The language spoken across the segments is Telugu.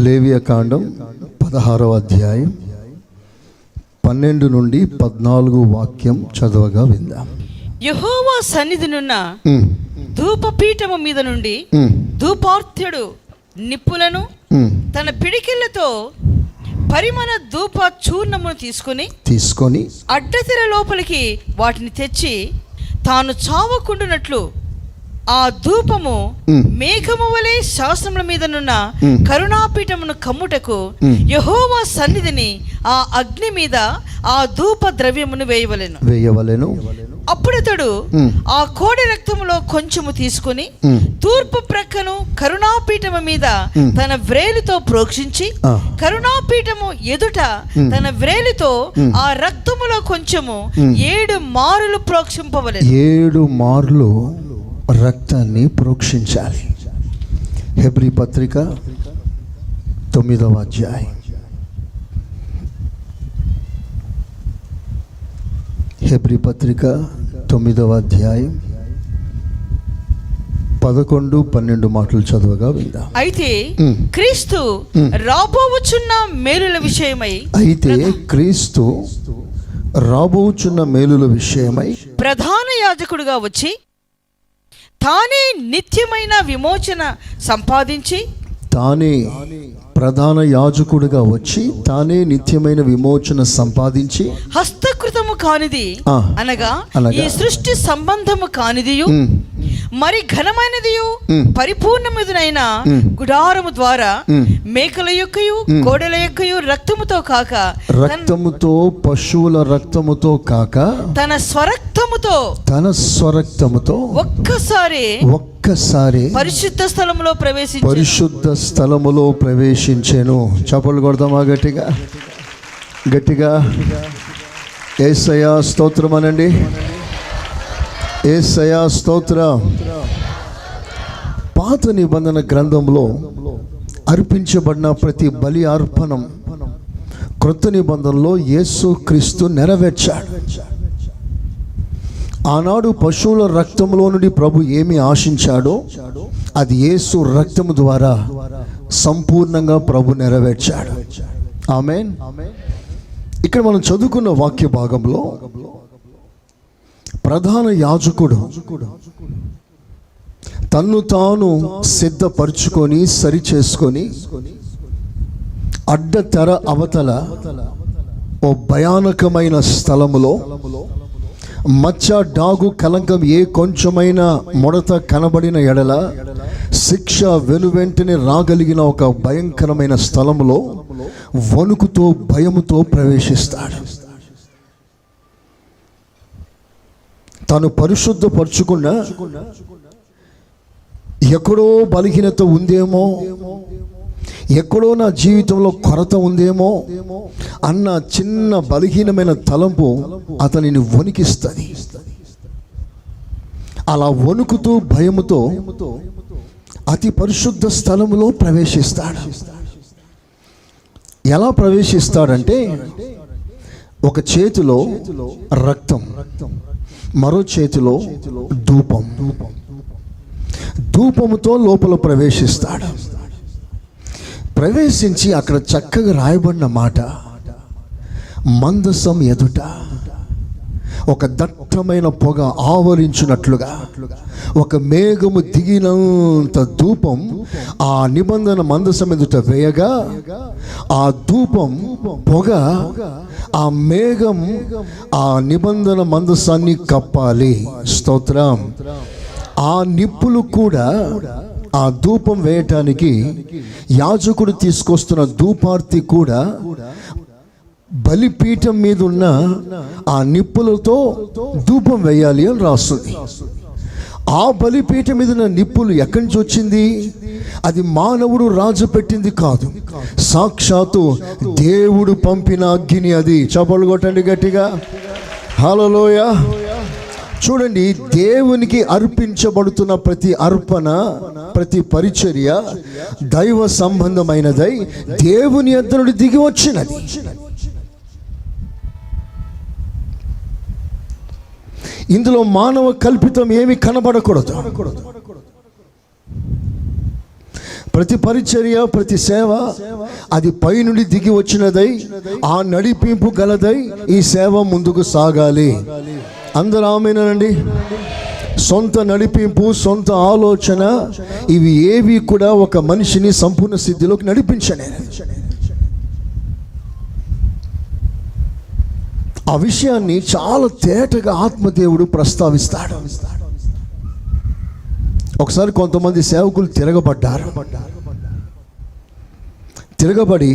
లేవియకాండం 16వ అధ్యాయం 12 నుండి 14 వాక్యం చదవగా విందాం. యెహోవా సన్నిధినున్న ధూపపీఠము మీద నుండి ధూపార్త్యుడు నిప్పులను తన పిడికిళ్లతో పరిమళ ధూప చూర్ణమును తీసుకొని అడ్డతెర లోపలికి వాటిని తెచ్చి తాను చావకుండునట్లు ఆ ధూపము మేఘము వలె శాసనముల మీదనున్న కరుణాపీఠమును కమ్ముటకు యెహోవా సన్నిధిని ఆ అగ్ని మీద ఆ ధూప ద్రవ్యమును వేయవలెను. అప్పుడతడు ఆ కోడి రక్తములో కొంచెము తీసుకుని తూర్పు ప్రక్కను కరుణాపీఠము మీద తన వ్రేలితో ప్రోక్షించి కరుణాపీఠము ఎదుట తన వ్రేలితో ఆ రక్తములో కొంచెము 7 మారులు ప్రోక్షింపవలెను. 7 మార్లు రక్తాన్ని ప్రోక్షించాలి. హెబ్రీ పత్రిక 9వ అధ్యాయం. హెబ్రీ పత్రిక 9వ అధ్యాయం 11-12 మాటలు చదవగా విందాం. అయితే క్రీస్తు రాబోవుచున్న మేలుల విషయమై ప్రధాన యాజకుడిగా వచ్చి తానే నిత్యమైన విమోచన సంపాదించి హస్తకృతము కానిది అనగా ఈ సృష్టి సంబంధము కానిదియు మరి ఘనమైనదియు పరిపూర్ణముదైన గుడారము ద్వారా మేకల యొక్కయు కోడెల యొక్కయు రక్తముతో పశువుల రక్తముతో కాక తన స్వరక్తముతో ఒక్కసారి పరిశుద్ధ స్థలములో ప్రవేశించెను. చప్పలు కొడదామా గట్టిగా యేసయ్యా స్తోత్రం అనండి. యేసయ్యా స్తోత్రం. పాత నిబంధన గ్రంథంలో అర్పించబడిన ప్రతి బలి అర్పణం క్రొత్త నిబంధనలో యేసు క్రీస్తు నెరవేర్చాడు. ఆనాడు పశువుల రక్తంలో నుండి ప్రభు ఏమి ఆశించాడో అది యేసు రక్తము ద్వారా సంపూర్ణంగా ప్రభు నెరవేర్చాడు. ఆమేన్. ఇక్కడ మనం చదువుకున్న వాక్య భాగంలో ప్రధాన యాజకుడు తన్ను తాను సిద్ధపరచుకొని సరి చేసుకొని అడ్డతెర అవతల ఓ భయానకమైన స్థలములో మచ్చ డాగు కలంకం ఏ కొంచెమైన ముడత కనబడిన ఎడల శిక్ష వెనువెంటనే రాగలిగిన ఒక భయంకరమైన స్థలములో వణుకుతో భయముతో ప్రవేశిస్తాడు. తాను పరిశుద్ధపరచుకున్న ఎక్కడో బలహీనత ఉందేమో, ఎక్కడో నా జీవితంలో కొరత ఉందేమో అన్న చిన్న బలహీనమైన తలంపు అతనిని వణికిస్తుంది. అలా వణుకుతూ భయముతో అతి పరిశుద్ధ స్థలములో ప్రవేశిస్తాడు. ఎలా ప్రవేశిస్తాడంటే ఒక చేతిలో రక్తం, మరో చేతిలో ధూపముతో లోపల ప్రవేశిస్తాడు. ప్రవేశించి అక్కడ చక్కగా రాయబడిన మాట, మందసం ఎదుట ఒక దట్టమైన పొగ ఆవరించినట్లుగా ఒక మేఘము దిగినంత ధూపం ఆ నిబంధన మందసం ఎదుట వేయగా ఆ ధూపం పొగ ఆ మేఘం ఆ నిబంధన మందసాన్ని కప్పాలి. స్తోత్రం. ఆ నిప్పులు కూడా ఆ ధూపం వేయటానికి యాజకుడు తీసుకొస్తున్న ధూపార్తి కూడా బలిపీఠం మీద ఉన్న ఆ నిప్పులతో ధూపం వేయాలి అని రాస్తుంది. ఆ బలిపీఠం మీద ఉన్న నిప్పులు ఎక్కడి నుంచి వచ్చింది? అది మానవుడు రాజు పెట్టింది కాదు, సాక్షాత్తు దేవుడు పంపిన అగ్ని. అది చప్పలు కొట్టండి గట్టిగా. హల్లెలూయా. చూడండి, దేవునికి అర్పించబడుతున్న ప్రతి అర్పణ, ప్రతి పరిచర్య దైవ సంబంధమైనదై దేవుని యొద్ద నుండి దిగి వచ్చినది. ఇందులో మానవ కల్పితం ఏమి కనబడకూడదు. ప్రతి పరిచర్య, ప్రతి సేవ అది పై నుండి దిగి వచ్చినదై, ఆ నడిపింపు గలదై ఈ సేవ ముందుకు సాగాలి. అందరూ ఆమేనండి. సొంత నడిపింపు, సొంత ఆలోచన ఇవి ఏవి కూడా ఒక మనిషిని సంపూర్ణ స్థితిలోకి నడిపించనే. ఆ విషయాన్ని చాలా తేటగా ఆత్మదేవుడు ప్రస్తావిస్తాడు. ఒకసారి కొంతమంది సేవకులు తిరగబడి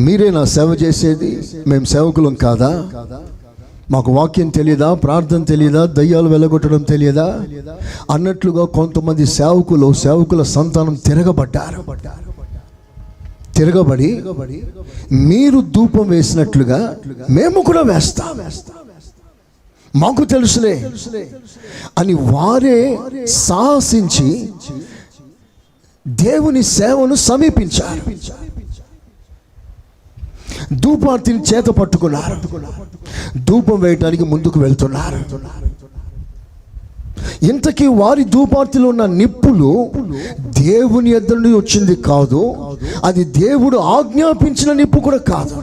మీరే నా సేవ చేసేది, మేము సేవకులం కాదా, మాకు వాక్యం తెలియదా, ప్రార్థన తెలియదా, దయ్యాలు వెళ్ళగొట్టడం తెలియదా అన్నట్లుగా కొంతమంది సేవకుల సంతానం తిరగబడి మీరు ధూపం వేసినట్లుగా మేము కూడా వేస్తాం, మాకు తెలుసులే అని వారే సాహసించి దేవుని సేవను సమీపించారు. ధూపార్తిని చేత పట్టుకున్నారు, ధూపం వేయటానికి ముందుకు వెళ్తున్నారు. ఇంతకీ వారి ధూపార్తిలో ఉన్న నిప్పులు దేవుని యొద్ద నుండి వచ్చింది కాదు, అది దేవుడు ఆజ్ఞాపించిన నిప్పు కూడా కాదు,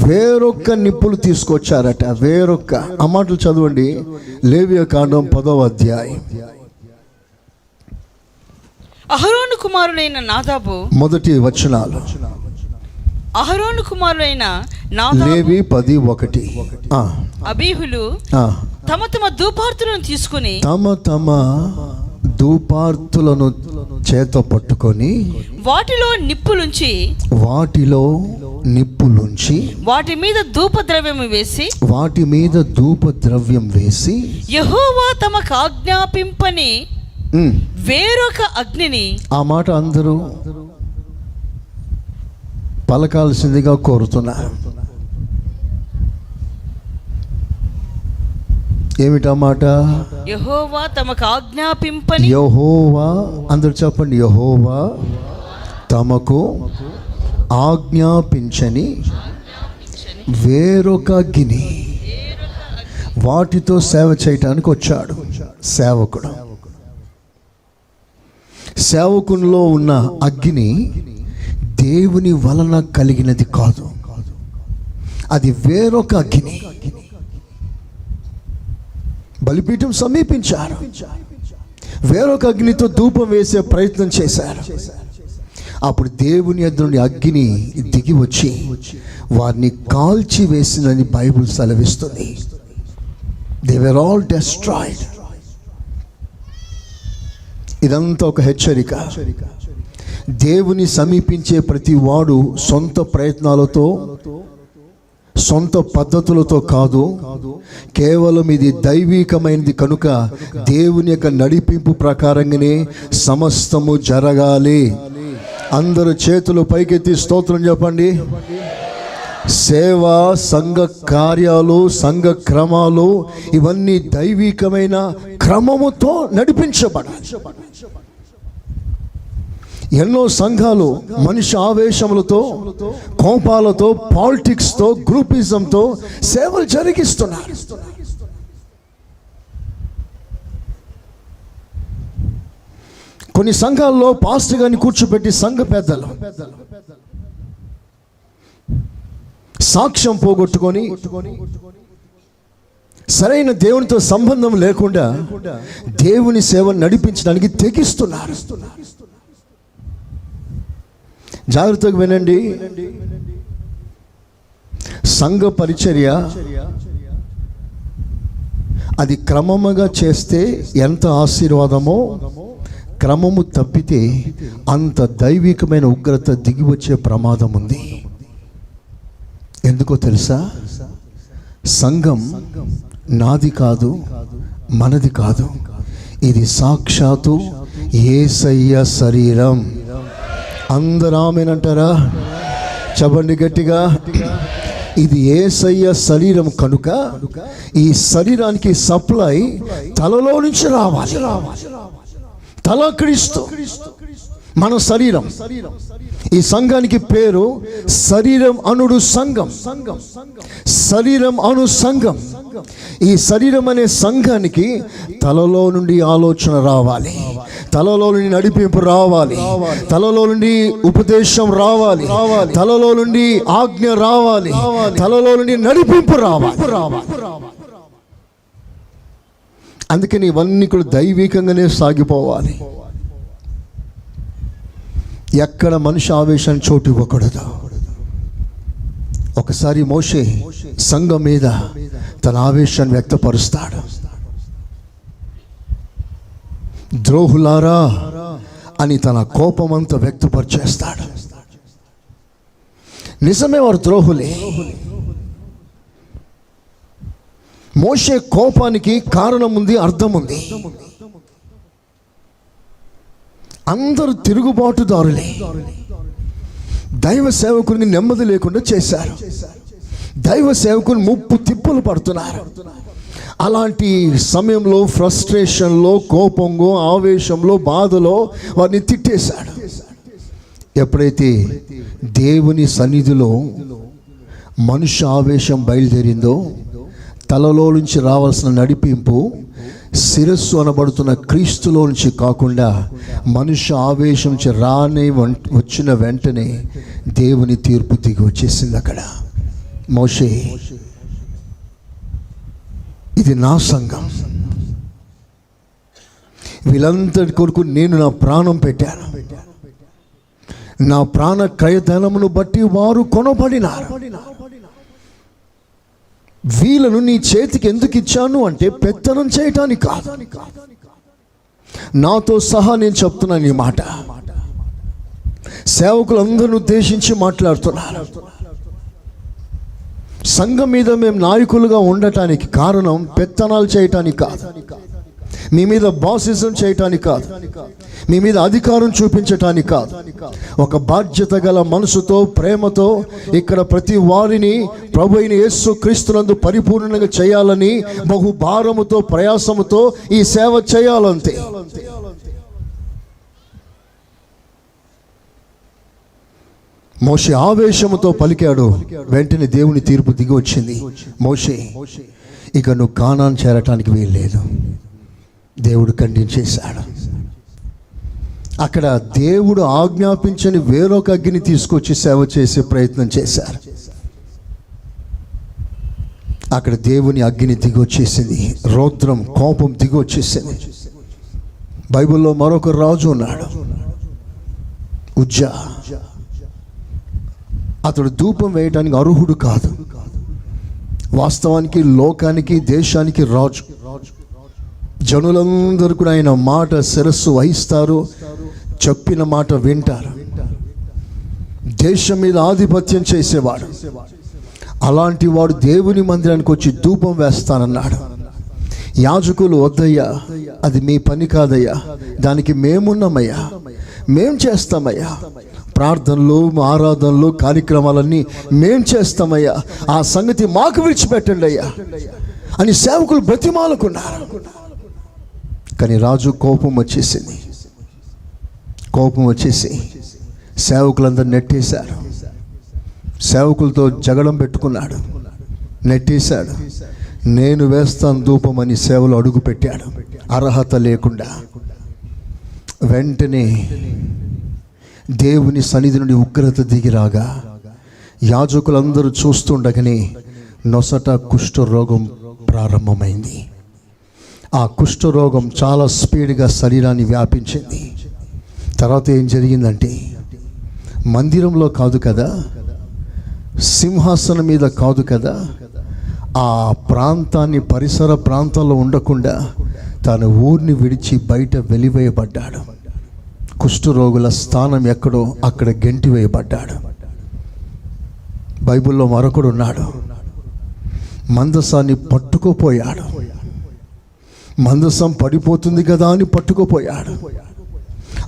వేరొక్క నిప్పులు తీసుకొచ్చారట. వేరొక్క ఆ మాటలు చదవండి, లేవియకాండం 10వ అధ్యాయం. అహరోను కుమారుడైన నాదాబు మొదటి వచనాలు. అహరోను కుమారుడైన లేవి 10:1. అబీహులు తమ తమ ధూపార్తులను తీసుకుని తమ ధూపార్తులను చేత పట్టుకొని వాటిలో నిప్పులుంచి వాటి మీద ధూపద్రవ్యం వేసి యెహోవా తమకు ఆజ్ఞాపింపని వేరొక అగ్నిని. ఆ మాట అందరూ పలకాల్సిందిగా కోరుతున్నారు. ఏమిటా మాట? యెహోవా తమకు ఆజ్ఞాపింపని. యెహోవా, అందరూ చెప్పండి, యెహోవా తమకు ఆజ్ఞాపించని వేరొక అగ్ని. వాటితో సేవ చేయటానికి వచ్చాడు సేవకుడు. సేవకునిలో ఉన్న అగ్ని దేవుని వలన కలిగినది కాదు, అది వేరొక అగ్ని. బలిపీఠం సమీపించారు, వేరొక అగ్నితో ధూపం వేసే ప్రయత్నం చేశారు. అప్పుడు దేవుని యొద్ద నుండి అగ్ని దిగి వచ్చి వారిని కాల్చి వేసిందని బైబిల్ సెలవిస్తుంది. They were all destroyed. ఇదంతా ఒక హెచ్చరిక. దేవుని సమీపించే ప్రతి వాడు సొంత ప్రయత్నాలతో, సొంత పద్ధతులతో కాదు, కేవలం ఇది దైవికమైనది కనుక దేవుని యొక్క నడిపింపు ప్రకారంగానే సమస్తము జరగాలి. అందరూ చేతులు పైకెత్తి స్తోత్రం చెప్పండి. సేవ, సంఘ కార్యాలు, సంఘ క్రమాలు ఇవన్నీ దైవికమైన క్రమముతో నడిపించబడాలి. ఎన్నో సంఘాలు మనిషి ఆవేశములతో, కోపాలతో, పాలిటిక్స్తో, గ్రూపిజంతో సేవలు జరిగిస్తున్నారు. కొన్ని సంఘాల్లో పాస్టర్ గారిని కూర్చోబెట్టి సంఘ పెద్దలు సాక్ష్యం పోగొట్టుకొని సరైన దేవునితో సంబంధం లేకుండా దేవుని సేవను నడిపించడానికి తెగిస్తున్నారు. జాగ్రత్తగా వినండి. సంఘ పరిచర్య అది క్రమముగా చేస్తే ఎంత ఆశీర్వాదమో, క్రమము తప్పితే అంత దైవికమైన ఉగ్రత దిగి వచ్చే ప్రమాదం ఉంది. ఎందుకో తెలుసా? సంఘం నాది కాదు, మనది కాదు, ఇది సాక్షాత్తు యేసయ్య శరీరం. అందరూ ఆమేనంటారా? చెప్పండి గట్టిగా. ఇది యేసయ్య శరీరం కనుక ఈ శరీరానికి సప్లై తలలో నుంచి రావాలి. తల క్రీస్తు, మన శరీరం. ఈ సంఘానికి పేరు శరీరం అనుడు సంఘం. శరీరం అను సంఘం. ఈ శరీరం అనే సంఘానికి తలలో నుండి ఆలోచన రావాలి, తలలో నుండి నడిపింపు రావాలి, తలలో నుండి ఉపదేశం రావాలి, తలలో నుండి ఆజ్ఞ రావాలి, తలలో నుండి నడిపింపు రావాలి. అందుకని ఇవన్నీ కూడా దైవికంగానే సాగిపోవాలి. ఎక్కడ మనిషి ఆవేశాన్ని చోటు ఇవ్వకూడదు. ఒకసారి మోషే సంఘం మీద తన ఆవేశాన్ని వ్యక్తపరుస్తాడు. ద్రోహులారా అని తన కోపమంతా వ్యక్తపరిచేస్తాడు. నిజమే, వారు ద్రోహులే. మోషే కోపానికి కారణం ఉంది, అర్థం ఉంది. అందరూ తిరుగుబాటుదారులే. దైవ సేవకునికి నెమ్మది లేకుండా చేశారు. దైవ సేవకుని ముప్పు తిప్పులు పడుతున్నారు. అలాంటి సమయంలో ఫ్రస్ట్రేషన్లో, కోపంలో, ఆవేశంలో, బాధలో వారిని తిట్టేశాడు. ఎప్పుడైతే దేవుని సన్నిధిలో మనుష్య ఆవేశం బయలుదేరిందో, తలలో నుంచి రావాల్సిన నడిపింపు శిరస్సు అనబడుతున్న క్రీస్తులో నుంచి కాకుండా మనుష్య ఆవేశం నుంచి వచ్చిన వెంటనే దేవుని తీర్పు దిగి వచ్చేసింది. అక్కడ మోషే, ఇది నా సంఘం, వీళ్ళందరి కొరకు నేను నా ప్రాణం పెట్టాను. నా ప్రాణ క్రయధనమును బట్టి వారు కొనబడినారు. వీళ్ళను నీ చేతికి ఎందుకు ఇచ్చాను అంటే పెత్తనం చేయటానికి కాదు. నాతో సహా నేను చెప్తున్నాను ఈ మాట. సేవకులందరిని ఉద్దేశించి మాట్లాడుతున్నారు. సంఘం మీద మేము నాయకులుగా ఉండటానికి కారణం పెత్తనాలు చేయటానికి కాదు, మీ మీద బాసిజం చేయటానికి కాదు, మీ మీద అధికారం చూపించటానికి కాదు. ఒక బాధ్యత గల మనసుతో, ప్రేమతో ఇక్కడ ప్రతి వారిని ప్రభు అయిన యేసు క్రీస్తునందు పరిపూర్ణంగా చేయాలని బహు భారముతో, ప్రయాసముతో ఈ సేవ చేయాలంతే. మోషే ఆవేశముతో పలికాడు. వెంటనే దేవుని తీర్పు దిగి వచ్చింది. మోషే, ఇక నువ్వు కానాను చేరటానికి వీల్లేదు. దేవుడు ఖండించేశాడు. అక్కడ దేవుడు ఆజ్ఞాపించని వేరొక అగ్ని తీసుకొచ్చి సేవ చేసే ప్రయత్నం చేశారు. అక్కడ దేవుని అగ్ని దిగి వచ్చేసింది. రౌద్రం, కోపం దిగి వచ్చేసింది. బైబిల్లో మరొక రాజు ఉన్నాడు, ఉజ్జా. అతడు ధూపం వేయడానికి అర్హుడు కాదు. వాస్తవానికి లోకానికి, దేశానికి రాజు. జనులందరూ కూడా ఆయన మాట శిరస్సు వహిస్తారు, చెప్పిన మాట వింటారు. దేశం మీద ఆధిపత్యం చేసేవాడు. అలాంటి వాడు దేవుని మందిరానికి వచ్చి ధూపం వేస్తానన్నాడు. యాజకులు, వద్దయ్యా, అది మీ పని కాదయ్యా, దానికి మేమున్నామయ్యా, మేం చేస్తామయ్యా, ప్రార్థనలు, ఆరాధనలు, కార్యక్రమాలన్నీ మేం చేస్తామయ్యా, ఆ సంగతి మాకు విడిచిపెట్టండి అయ్యా అని సేవకులు బ్రతిమాలకున్నారు. కానీ రాజు కోపం వచ్చేసి సేవకులందరూ నెట్టేశారు. సేవకులతో జగడం పెట్టుకున్నాడు, నెట్టేశాడు. నేను వేస్తాను ధూపం అని సేవలు అడుగు పెట్టాడు, అర్హత లేకుండా. వెంటనే దేవుని సన్నిధి నుండి ఉగ్రత దిగిరాగా యాజకులందరూ చూస్తుండగానే నొసట కుష్ఠరోగం ప్రారంభమైంది. ఆ కుష్ఠరోగం చాలా స్పీడ్గా శరీరాన్ని వ్యాపించింది. తర్వాత ఏం జరిగిందంటే, మందిరంలో కాదు కదా, సింహాసనం మీద కాదు కదా, ఆ ప్రాంతాన్ని, పరిసర ప్రాంతాల్లో ఉండకుండా తన ఊరిని విడిచి బయట వెలివేయబడ్డాడు. కుష్ఠరోగుల స్థానం ఎక్కడో అక్కడ గెంటి వేయబడ్డాడు. బైబిల్లో మరొకడు ఉన్నాడు, మందసాన్ని పట్టుకోపోయాడు. మందసం పడిపోతుంది కదా అని పట్టుకోపోయాడు.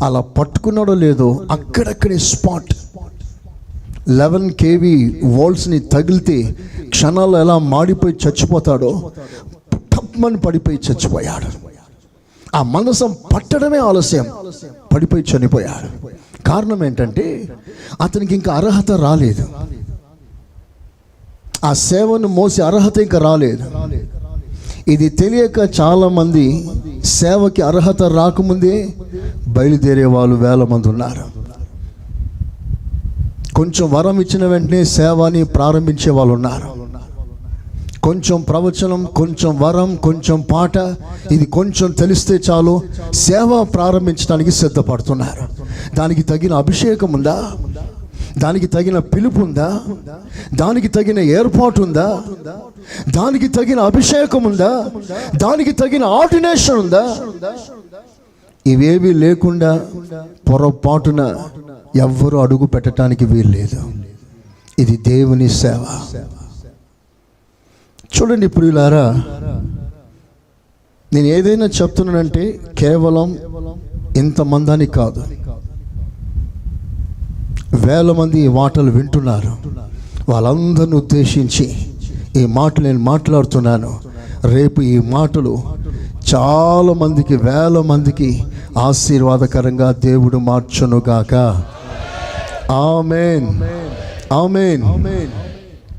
అలా పట్టుకున్నాడో లేదో అక్కడక్కడే స్పాట్ 11 kV వోల్ట్స్ని తగిలితే క్షణాల్లో ఎలా మాడిపోయి చచ్చిపోతాడో టప్మని పడిపోయి చచ్చిపోయాడు. ఆ మందసం పట్టడమే ఆలస్యం, పడిపోయి చనిపోయాడు. కారణం ఏంటంటే అతనికి ఇంకా అర్హత రాలేదు, ఆ సేవను మోసే అర్హత ఇంకా రాలేదు. ఇది తెలియక చాలామంది సేవకి అర్హత రాకముందే బయలుదేరే వాళ్ళు వేల మంది ఉన్నారు. కొంచెం వరం ఇచ్చిన వెంటనే సేవని ప్రారంభించే వాళ్ళు ఉన్నారు. కొంచెం ప్రవచనం, కొంచెం వరం, కొంచెం పాట, ఇది కొంచెం తెలిస్తే చాలు సేవ ప్రారంభించడానికి సిద్ధపడుతున్నారు. దానికి తగిన అభిషేకం ఉందా? దానికి తగిన పిలుపు ఉందా? దానికి తగిన ఏర్పాటు ఉందా? దానికి తగిన అభిషేకం ఉందా? దానికి తగిన ఆర్డినేషన్ ఉందా? ఇవేవి లేకుండా పొరపాటున ఎవ్వరూ అడుగు పెట్టడానికి వీల్లేదు. ఇది దేవుని సేవ. చూడండి ప్రియులారా, నేను ఏదైనా చెప్తున్నానంటే కేవలం ఇంతమందని కాదు, వేల మంది ఈ మాటలు వింటున్నారు. వాళ్ళందరిని ఉద్దేశించి ఈ మాటలు నేను మాట్లాడుతున్నాను. రేపు ఈ మాటలు చాలా మందికి, వేల మందికి ఆశీర్వాదకరంగా దేవుడు మార్చునుగాక. ఆమేన్, ఆమేన్.